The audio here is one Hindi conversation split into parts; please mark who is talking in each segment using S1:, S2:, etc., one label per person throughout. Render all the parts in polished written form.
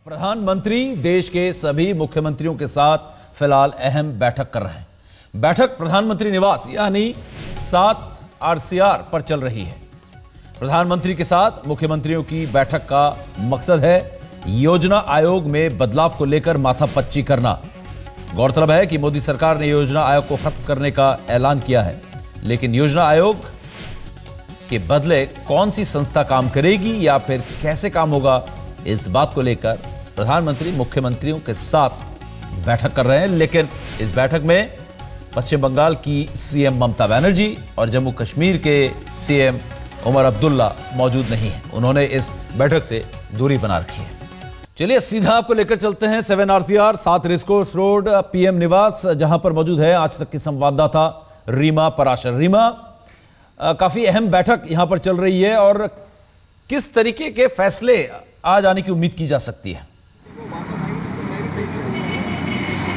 S1: प्रधानमंत्री देश के सभी मुख्यमंत्रियों के साथ फिलहाल अहम बैठक कर रहे हैं। बैठक प्रधानमंत्री निवास यानी 7 RCR पर चल रही है। प्रधानमंत्री के साथ मुख्यमंत्रियों की बैठक का मकसद है योजना आयोग में बदलाव को लेकर माथापच्ची करना। गौरतलब है कि मोदी सरकार ने योजना आयोग को खत्म करने का ऐलान किया है, लेकिन योजना आयोग के बदले कौन सी संस्था काम करेगी या फिर कैसे काम होगा, इस बात को लेकर प्रधानमंत्री मुख्यमंत्रियों के साथ बैठक कर रहे हैं। लेकिन इस बैठक में पश्चिम बंगाल की सीएम ममता बनर्जी और जम्मू कश्मीर के सीएम उमर अब्दुल्ला मौजूद नहीं है। उन्होंने इस बैठक से दूरी बना रखी है। चलिए सीधा आपको लेकर चलते हैं 7 RCR 7 रेसकोर्स रोड पीएम निवास, जहां पर मौजूद है आज तक की संवाददाता रीमा पराशर। रीमा, काफी अहम बैठक यहां पर चल रही है और किस तरीके के फैसले आज आने की उम्मीद की जा सकती है?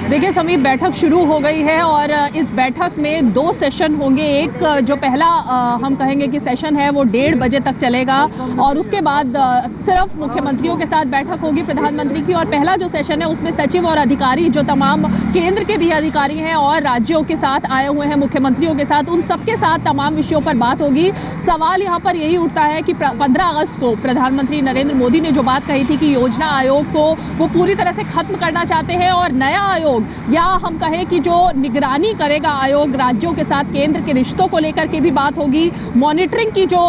S2: देखिए समीप, बैठक शुरू हो गई है और इस बैठक में 2 सेशन होंगे। एक जो पहला हम कहेंगे कि सेशन है वो 1:30 बजे तक चलेगा और उसके बाद सिर्फ मुख्यमंत्रियों के साथ बैठक होगी प्रधानमंत्री की। और पहला जो सेशन है उसमें सचिव और अधिकारी, जो तमाम केंद्र के भी अधिकारी हैं और राज्यों के साथ आए हुए हैं मुख्यमंत्रियों के साथ, उन सबके साथ तमाम विषयों पर बात होगी। सवाल यहाँ पर यही उठता है कि 15 अगस्त को प्रधानमंत्री नरेंद्र मोदी ने जो बात कही थी कि योजना आयोग को वो पूरी तरह से खत्म करना चाहते हैं और नया आयोग या हम कहें कि जो निगरानी करेगा आयोग राज्यों के साथ केंद्र के रिश्तों को लेकर के भी बात होगी। मॉनिटरिंग की जो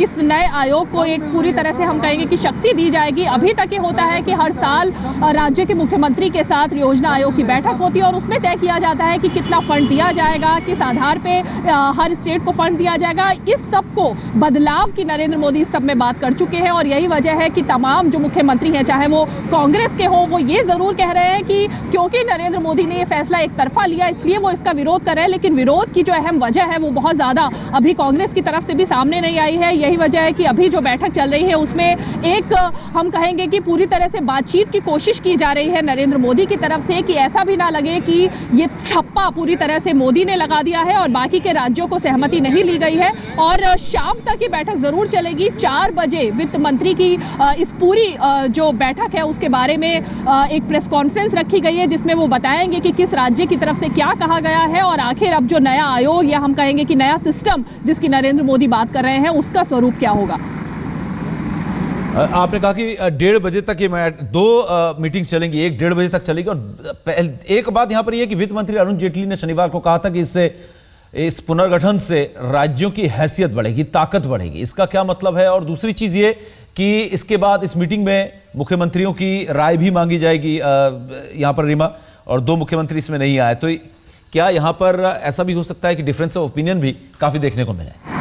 S2: इस नए आयोग को एक पूरी तरह से हम कहेंगे कि शक्ति दी जाएगी। अभी तक ये होता है कि हर साल राज्य के मुख्यमंत्री के साथ योजना आयोग की बैठक होती है और उसमें तय किया जाता है कि कितना फंड दिया जाएगा, किस आधार पे हर स्टेट को फंड दिया जाएगा। इस सब को बदलाव की नरेंद्र मोदी इस सब में बात कर चुके हैं और यही वजह है कि तमाम जो मुख्यमंत्री हैं, चाहे वो कांग्रेस के हों, वो ये जरूर कह रहे हैं कि क्योंकि नरेंद्र मोदी ने ये फैसला एक तरफा लिया इसलिए वो इसका विरोध कर रहे हैं। लेकिन विरोध की जो अहम वजह है वो बहुत ज्यादा अभी कांग्रेस की तरफ से भी सामने नहीं आई है। यही वजह है कि अभी जो बैठक चल रही है उसमें एक हम कहेंगे कि पूरी तरह से बातचीत की कोशिश की जा रही है नरेंद्र मोदी की तरफ से, कि ऐसा भी ना लगे कि ये ठप्पा पूरी तरह से मोदी ने लगा दिया है और बाकी के राज्यों को सहमति नहीं ली गई है। और शाम तक ये बैठक जरूर चलेगी। 4 बजे वित्त मंत्री की इस पूरी जो बैठक है उसके बारे में एक प्रेस कॉन्फ्रेंस रखी गई है, जिसमें वो बताएंगे कि किस राज्य की तरफ से क्या कहा गया है और आखिर अब जो नया आयोग या हम कहेंगे कि नया सिस्टम जिसकी नरेंद्र मोदी बात कर रहे हैं उसका स्वरूप क्या होगा।
S1: आपने कहा कि 1:30 बजे तक ये 2 मीटिंग्स चलेंगी, एक 1:30 बजे तक चलेगी। और एक बात यहां पर यह कि वित्त मंत्री अरुण जेटली ने शनिवार को कहा था कि इससे इस पुनर्गठन से राज्यों की हैसियत बढ़ेगी, ताकत बढ़ेगी। इसका क्या मतलब है? और दूसरी चीज ये कि इसके बाद इस मीटिंग में मुख्यमंत्रियों की राय भी मांगी जाएगी यहां पर रीमा, और 2 मुख्यमंत्री इसमें नहीं आए, तो क्या यहां पर ऐसा भी हो सकता है कि डिफरेंस ऑफ ओपिनियन भी काफी देखने को मिले?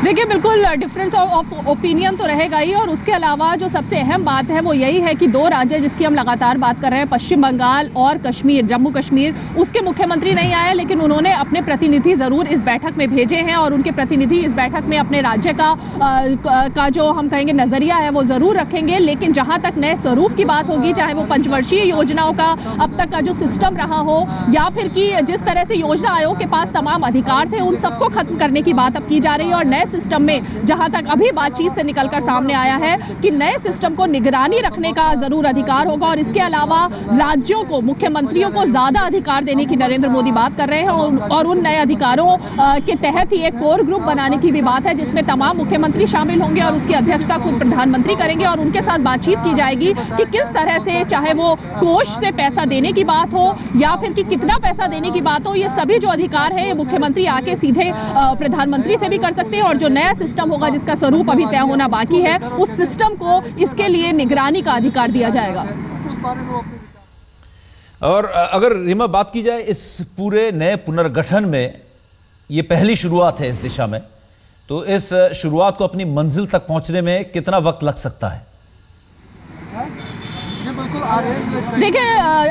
S2: देखिए बिल्कुल डिफरेंस ऑफ ओपिनियन तो रहेगा ही और उसके अलावा जो सबसे अहम बात है वो यही है कि 2 राज्य जिसकी हम लगातार बात कर रहे हैं, पश्चिम बंगाल और कश्मीर, जम्मू कश्मीर, उसके मुख्यमंत्री नहीं आए, लेकिन उन्होंने अपने प्रतिनिधि जरूर इस बैठक में भेजे हैं और उनके प्रतिनिधि इस बैठक में अपने राज्य का जो हम कहेंगे नजरिया है वो जरूर रखेंगे। लेकिन जहां तक नए स्वरूप की बात होगी, चाहे वो पंचवर्षीय योजनाओं का अब तक का जो सिस्टम रहा हो या फिर कि जिस तरह से योजना आयोग के पास तमाम अधिकार थे उन सबको खत्म करने की बात अब की जा रही है। और नए सिस्टम में जहां तक अभी बातचीत से निकलकर सामने आया है कि नए सिस्टम को निगरानी रखने का जरूर अधिकार होगा और इसके अलावा राज्यों को, मुख्यमंत्रियों को ज्यादा अधिकार देने की नरेंद्र मोदी बात कर रहे हैं और उन नए अधिकारों के तहत ही एक कोर ग्रुप बनाने की भी बात है जिसमें तमाम मुख्यमंत्री शामिल होंगे और उसकी अध्यक्षता खुद प्रधानमंत्री करेंगे और उनके साथ बातचीत की जाएगी कि किस तरह से, चाहे वो कोष से पैसा देने की बात हो या फिर कि कितना पैसा देने की बात हो, ये सभी जो अधिकार है ये मुख्यमंत्री आके सीधे प्रधानमंत्री से भी कर सकते हैं। और जो नया सिस्टम होगा जिसका स्वरूप अभी तय होना बाकी है, उस सिस्टम को इसके लिए निगरानी का अधिकार दिया जाएगा।
S1: और अगर रीमा बात की जाए इस पूरे नए पुनर्गठन में, ये पहली शुरुआत है इस दिशा में, तो इस शुरुआत को अपनी मंजिल तक पहुंचने में कितना वक्त लग सकता है?
S2: देखिए,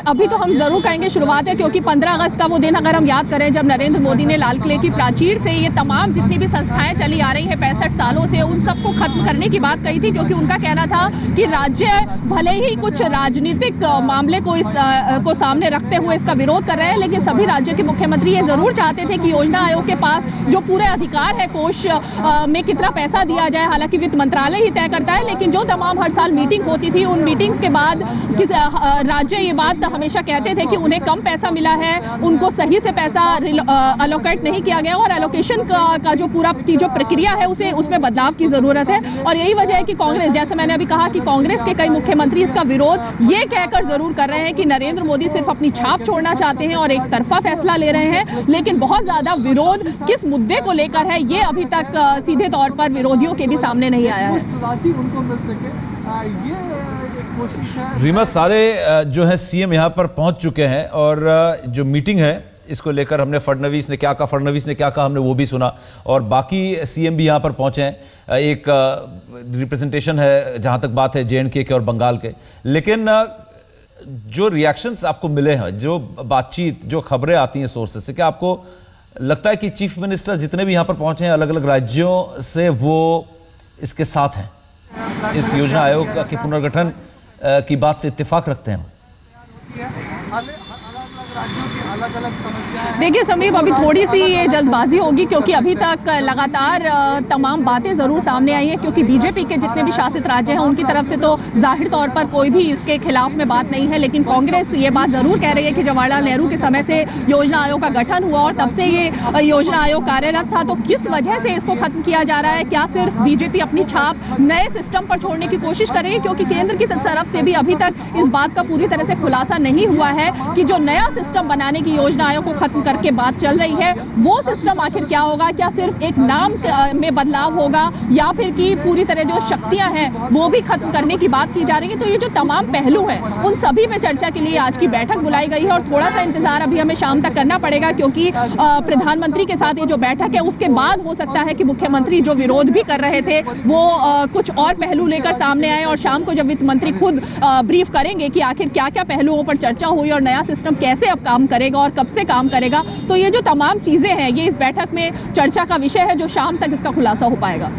S2: अभी तो हम जरूर कहेंगे शुरुआत है, क्योंकि 15 अगस्त का वो दिन अगर हम याद करें जब नरेंद्र मोदी ने लाल किले की प्राचीर से ये तमाम जितनी भी संस्थाएं चली आ रही हैं 65 सालों से, उन सबको खत्म करने की बात कही थी, क्योंकि उनका कहना था कि राज्य भले ही कुछ राजनीतिक मामले को सामने रखते हुए इसका विरोध कर रहे हैं, लेकिन सभी राज्यों के मुख्यमंत्री ये जरूर चाहते थे कि योजना आयोग के पास जो पूरे अधिकार है कोष में कितना पैसा दिया जाए। हालांकि वित्त मंत्रालय ही तय करता है, लेकिन जो तमाम हर साल मीटिंग होती थी, उन मीटिंग्स के बाद राज्य ये बात हमेशा कहते थे कि उन्हें कम पैसा मिला है, उनको सही से पैसा अलोकेट नहीं किया गया, और एलोकेशन का जो पूरा की जो प्रक्रिया है उसमें बदलाव की जरूरत है। और यही वजह है कि कांग्रेस, जैसे मैंने अभी कहा कि कांग्रेस के कई मुख्यमंत्री इसका विरोध ये कहकर जरूर कर रहे हैं कि नरेंद्र मोदी सिर्फ अपनी छाप छोड़ना चाहते हैं और एक तरफा फैसला ले रहे हैं, लेकिन बहुत ज्यादा विरोध किस मुद्दे को लेकर है ये अभी तक सीधे तौर पर विरोधियों के भी सामने नहीं आया है।
S3: उनको मिल सके ये कोशिश है।
S1: रीमा, सारे जो है सीएम यहाँ पर पहुंच चुके हैं, और जो मीटिंग है इसको लेकर हमने फडणवीस ने क्या कहा हमने वो भी सुना, और बाकी सीएम भी यहाँ पर पहुंचे हैं। एक रिप्रेजेंटेशन है जहाँ तक बात है JNK के और बंगाल के, लेकिन जो रिएक्शंस आपको मिले हैं, जो बातचीत, जो खबरें आती हैं सोर्सेज से, क्या आपको लगता है कि चीफ मिनिस्टर जितने भी यहाँ पर पहुंचे हैं अलग अलग राज्यों से, वो इसके साथ हैं, इस योजना आयोग के पुनर्गठन की बात से इत्तेफाक रखते हैं?
S2: देखिए समीप, अभी थोड़ी सी ये जल्दबाजी होगी, क्योंकि अभी तक लगातार तमाम बातें जरूर सामने आई हैं, क्योंकि बीजेपी के जितने भी शासित राज्य हैं उनकी तरफ से तो जाहिर तौर पर कोई भी इसके खिलाफ में बात नहीं है, लेकिन कांग्रेस ये बात जरूर कह रही है कि जवाहरलाल नेहरू के समय से योजना आयोग का गठन हुआ और तब से ये योजना आयोग कार्यरत था, तो किस वजह से इसको खत्म किया जा रहा है? क्या सिर्फ बीजेपी अपनी छाप नए सिस्टम पर छोड़ने की कोशिश कर रही है? क्योंकि केंद्र की तरफ से भी अभी तक इस बात का पूरी तरह से खुलासा नहीं हुआ है कि जो नया सिस्टम बनाने की योजना आयोग को खत्म करके बात चल रही है, वो सिस्टम आखिर क्या होगा? क्या सिर्फ एक नाम में बदलाव होगा, या फिर कि पूरी तरह जो शक्तियां हैं वो भी खत्म करने की बात की जा रही है? तो ये जो तमाम पहलू हैं उन सभी पे चर्चा के लिए आज की बैठक बुलाई गई है, और थोड़ा सा इंतजार अभी हमें शाम तक करना पड़ेगा, क्योंकि प्रधानमंत्री के साथ ये जो बैठक है उसके बाद हो सकता है कि मुख्यमंत्री जो विरोध भी कर रहे थे वो कुछ और पहलू लेकर सामने आए, और शाम को जब वित्त मंत्री खुद ब्रीफ करेंगे कि आखिर क्या क्या पहलुओं पर चर्चा हुई और नया सिस्टम कैसे अब काम करेगा और कब से काम करेगा, तो ये जो तमाम चीजें हैं ये इस बैठक में चर्चा का विषय है, जो शाम तक इसका खुलासा हो पाएगा।